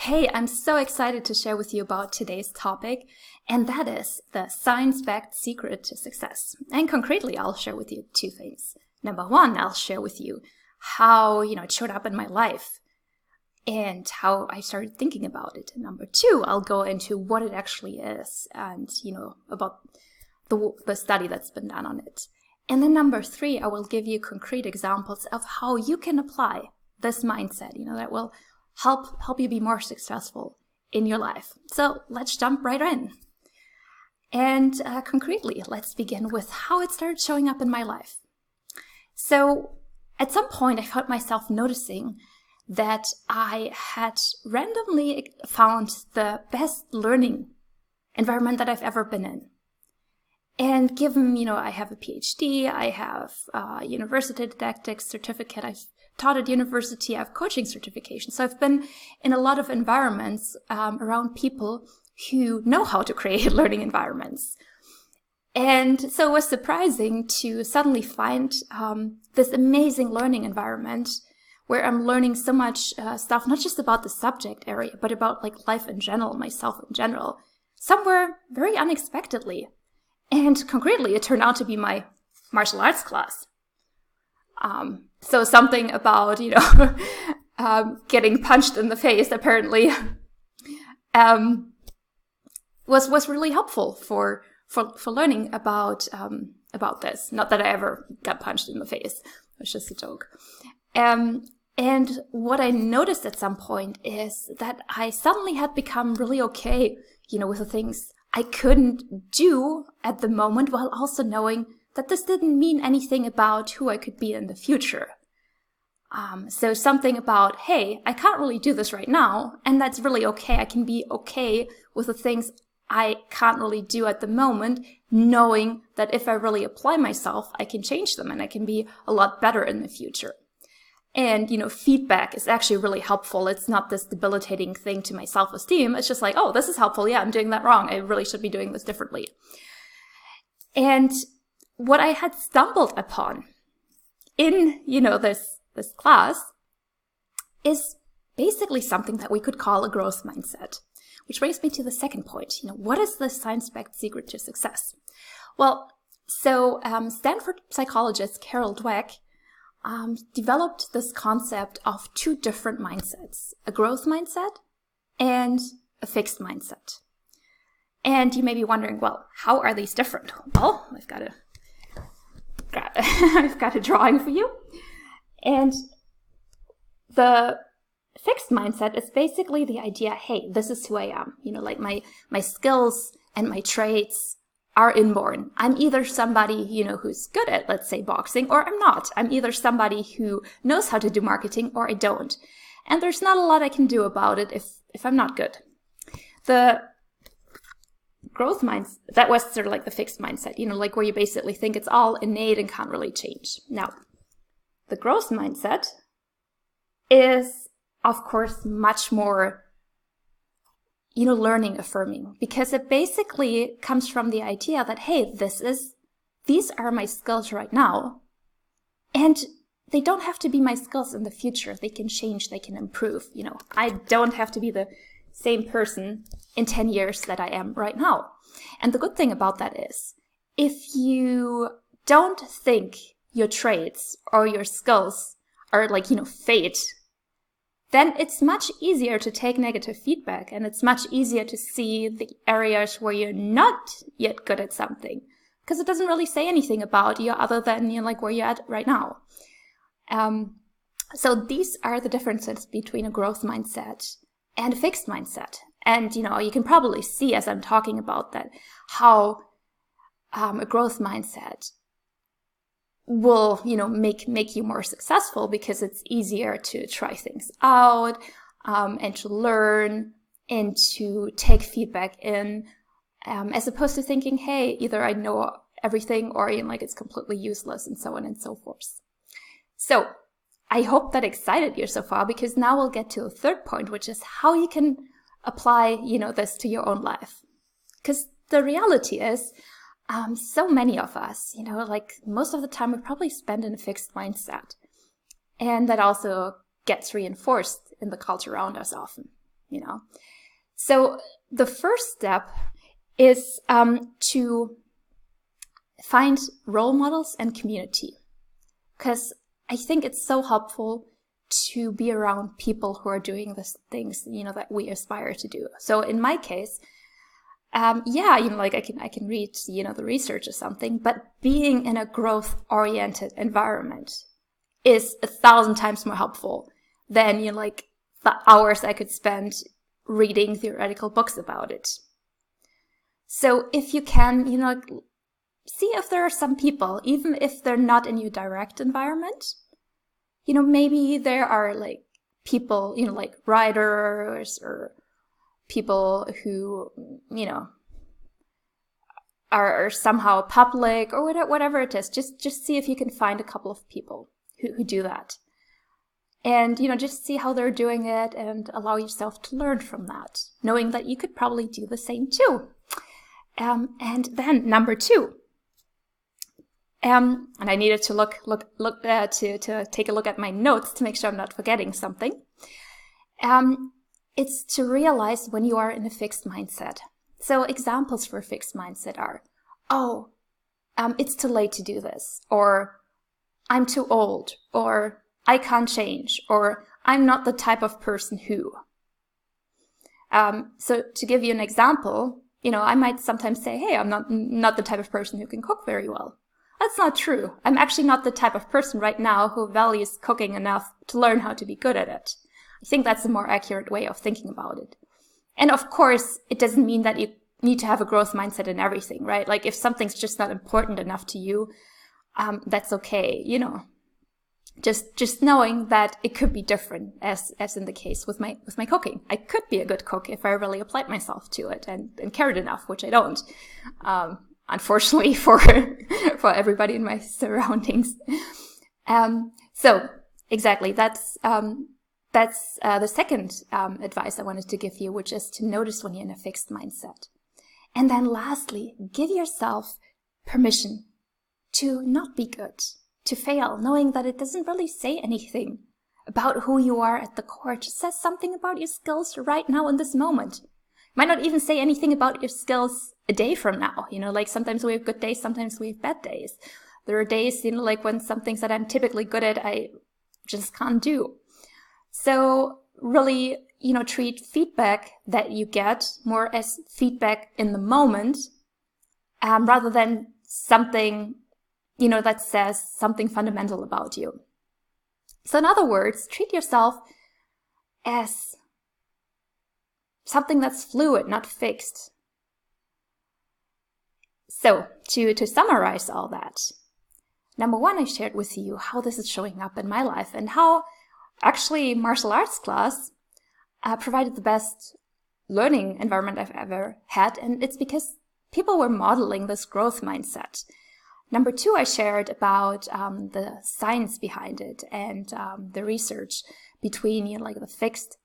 Hey, I'm so excited to share with you about today's topic, and that is the science-backed secret to success. And concretely, I'll share with you two things. Number one, I'll share with you how, it showed up in my life and how I started thinking about it. And number two, I'll go into what it actually is and, about the study that's been done on it. And then number three, I will give you concrete examples of how you can apply this mindset, that will help you be more successful in your life. So let's jump right in. And concretely, let's begin with how it started showing up in my life. So at some point, I found myself noticing that I had randomly found the best learning environment that I've ever been in. And given, I have a PhD, I have a university didactics certificate, I've taught at university, I have coaching certification. So I've been in a lot of environments around people who know how to create learning environments. And so it was surprising to suddenly find this amazing learning environment where I'm learning so much stuff, not just about the subject area, but about life in general, myself in general, somewhere very unexpectedly. And concretely, it turned out to be my martial arts class. So something about, getting punched in the face apparently was really helpful for learning about this. Not that I ever got punched in the face. It was just a joke. And what I noticed at some point is that I suddenly had become really okay, with the things I couldn't do at the moment, while also knowing that this didn't mean anything about who I could be in the future. So something about, hey, I can't really do this right now, and that's really okay. I can be okay with the things I can't really do at the moment, knowing that if I really apply myself, I can change them and I can be a lot better in the future. And, feedback is actually really helpful. It's not this debilitating thing to my self-esteem. It's just like, oh, this is helpful. Yeah, I'm doing that wrong. I really should be doing this differently. And what I had stumbled upon in, this class is basically something that we could call a growth mindset, which brings me to the second point. What is the science-backed secret to success? Well, so Stanford psychologist Carol Dweck developed this concept of two different mindsets, a growth mindset and a fixed mindset. And you may be wondering, well, how are these different? Well, I've got a drawing for you. And the fixed mindset is basically the idea, hey, this is who I am. My skills and my traits are inborn. I'm either somebody, who's good at, let's say, boxing, or I'm not. I'm either somebody who knows how to do marketing, or I don't. And there's not a lot I can do about it if I'm not good. The growth mindset, that was sort of like the fixed mindset, where you basically think it's all innate and can't really change. Now, the growth mindset is, of course, much more learning affirming, because it basically comes from the idea that, hey, these are my skills right now, and they don't have to be my skills in the future. They can change, they can improve. I don't have to be the same person in 10 years that I am right now. And the good thing about that is, if you don't think your traits or your skills are fate, then it's much easier to take negative feedback, and it's much easier to see the areas where you're not yet good at something, because it doesn't really say anything about you other than where you're at right now. So these are the differences between a growth mindset and a fixed mindset. And you can probably see as I'm talking about that how a growth mindset will, make you more successful, because it's easier to try things out, and to learn and to take feedback in, as opposed to thinking, hey, either I know everything or it's completely useless, and so on and so forth. So I hope that excited you so far, because now we'll get to a third point, which is how you can apply, this to your own life. Because the reality is, so many of us, most of the time we probably spend in a fixed mindset. And that also gets reinforced in the culture around us often. So the first step is to find role models and community, because I think it's so helpful to be around people who are doing the things, that we aspire to do. So in my case, I can read, the research or something, but being in a growth-oriented environment is 1,000 times more helpful than, the hours I could spend reading theoretical books about it. So if you can, see if there are some people, even if they're not in your direct environment, maybe there are people, writers or people who, are somehow public or whatever it is. Just see if you can find a couple of people who do that. And, just see how they're doing it and allow yourself to learn from that, knowing that you could probably do the same too. And then number 2, and I needed to to take a look at my notes to make sure I'm not forgetting something. It's to realize when you are in a fixed mindset. So examples for a fixed mindset are, it's too late to do this, or I'm too old, or I can't change, or I'm not the type of person who. So to give you an example, I might sometimes say, hey, I'm not the type of person who can cook very well. That's not true. I'm actually not the type of person right now who values cooking enough to learn how to be good at it. I think that's a more accurate way of thinking about it. And of course, it doesn't mean that you need to have a growth mindset in everything, right? Like if something's just not important enough to you, that's okay, Just knowing that it could be different, as in the case with my cooking. I could be a good cook if I really applied myself to it and cared enough, which I don't. Unfortunately for everybody in my surroundings. So exactly, that's the second advice I wanted to give you, which is to notice when you're in a fixed mindset. And then lastly, give yourself permission to not be good, to fail, knowing that it doesn't really say anything about who you are at the core. It just says something about your skills right now in this moment. It might not even say anything about your skills a day from now. Sometimes we have good days, sometimes we have bad days. There are days, when some things that I'm typically good at, I just can't do. So really, treat feedback that you get more as feedback in the moment, rather than something that says something fundamental about you. So in other words, treat yourself as something that's fluid, not fixed. So to summarize all that, number 1, I shared with you how this is showing up in my life and how actually martial arts class provided the best learning environment I've ever had. And it's because people were modeling this growth mindset. Number 2, I shared about the science behind it and the research between the fixed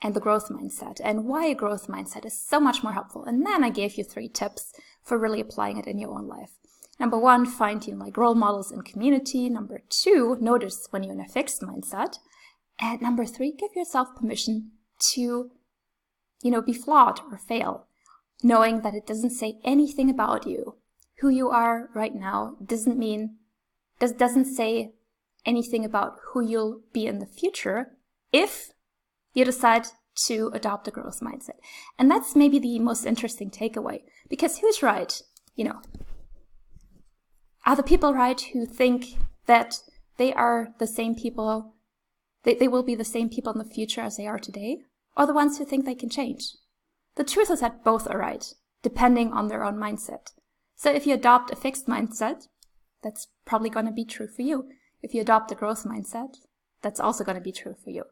and the growth mindset, and why a growth mindset is so much more helpful. And then I gave you 3 tips for really applying it in your own life. Number 1, find role models and community. Number 2, notice when you're in a fixed mindset. And number 3, give yourself permission to, be flawed or fail, knowing that it doesn't say anything about you. Who you are right now doesn't say anything about who you'll be in the future if you decide to adopt a growth mindset. And that's maybe the most interesting takeaway, because who's right? Are the people right who think that they are the same people, they will be the same people in the future as they are today? Or the ones who think they can change? The truth is that both are right, depending on their own mindset. So if you adopt a fixed mindset, that's probably going to be true for you. If you adopt a growth mindset, that's also going to be true for you.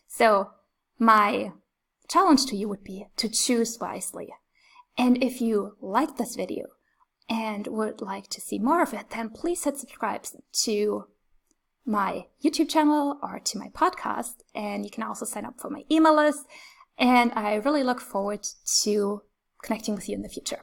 So my challenge to you would be to choose wisely. And if you like this video and would like to see more of it, then please hit subscribe to my YouTube channel or to my podcast. And you can also sign up for my email list. And I really look forward to connecting with you in the future.